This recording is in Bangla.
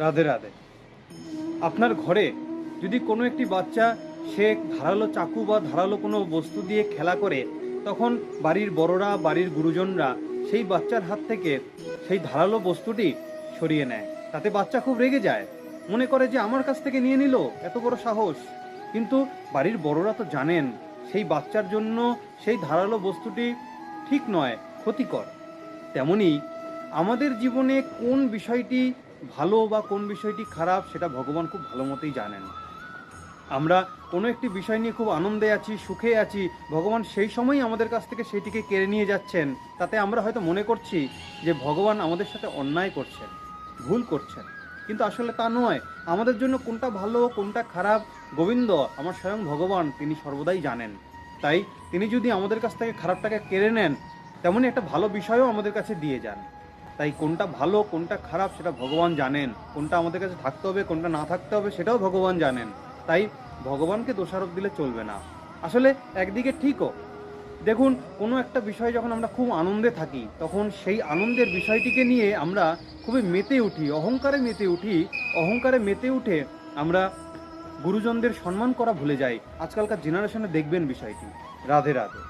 রাধে রাধে। আপনার ঘরে যদি কোনো একটি বাচ্চা সে ধারালো চাকু বা ধারালো কোনো বস্তু দিয়ে খেলা করে, তখন বাড়ির বড়রা, বাড়ির গুরুজনরা সেই বাচ্চার হাত থেকে সেই ধারালো বস্তুটি সরিয়ে নেয়। তাতে বাচ্চা খুব রেগে যায়, মনে করে যে আমার কাছ থেকে নিয়ে নিল, এত বড় সাহস। কিন্তু বাড়ির বড়রা তো জানেন সেই বাচ্চার জন্য সেই ধারালো বস্তুটি ঠিক নয়, ক্ষতিকর। তেমনি আমাদের জীবনে কোন বিষয়টি ভালো বা কোন বিষয়টি খারাপ সেটা ভগবান খুব ভালো মতোই জানেন। আমরা কোনো একটি বিষয় নিয়ে খুব আনন্দে আছি, সুখে আছি, ভগবান সেই সময়ই আমাদের কাছ থেকে সেইটিকে কেড়ে নিয়ে যাচ্ছেন। তাতে আমরা হয়তো মনে করছি যে ভগবান আমাদের সাথে অন্যায় করছেন, ভুল করছেন, কিন্তু আসলে তা নয়। আমাদের জন্য কোনটা ভালো কোনটা খারাপ গোবিন্দ আমার স্বয়ং ভগবান তিনি সর্বদাই জানেন। তাই তিনি যদি আমাদের কাছ থেকে খারাপটাকে কেড়ে নেন, তেমনই একটা ভালো বিষয়ও আমাদের কাছে দিয়ে যান। তাই কোনটা ভালো কোনটা খারাপ সেটা ভগবান জানেন, কোনটা আমাদের কাছে থাকতে হবে কোনটা না থাকতে হবে সেটাও ভগবান জানেন। তাই ভগবানকে দোষারোপ দিলে চলবে না। আসলে একদিকে ঠিকও। দেখুন, কোনো একটা বিষয় যখন আমরা খুব আনন্দে থাকি, তখন সেই আনন্দের বিষয়টিকে নিয়ে আমরা খুবই মেতে উঠি, অহংকারে মেতে উঠি। অহংকারে মেতে উঠে আমরা গুরুজনদের সম্মান করা ভুলে যাই। আজকালকার জেনারেশনে দেখবেন বিষয়টি। রাধে রাধে।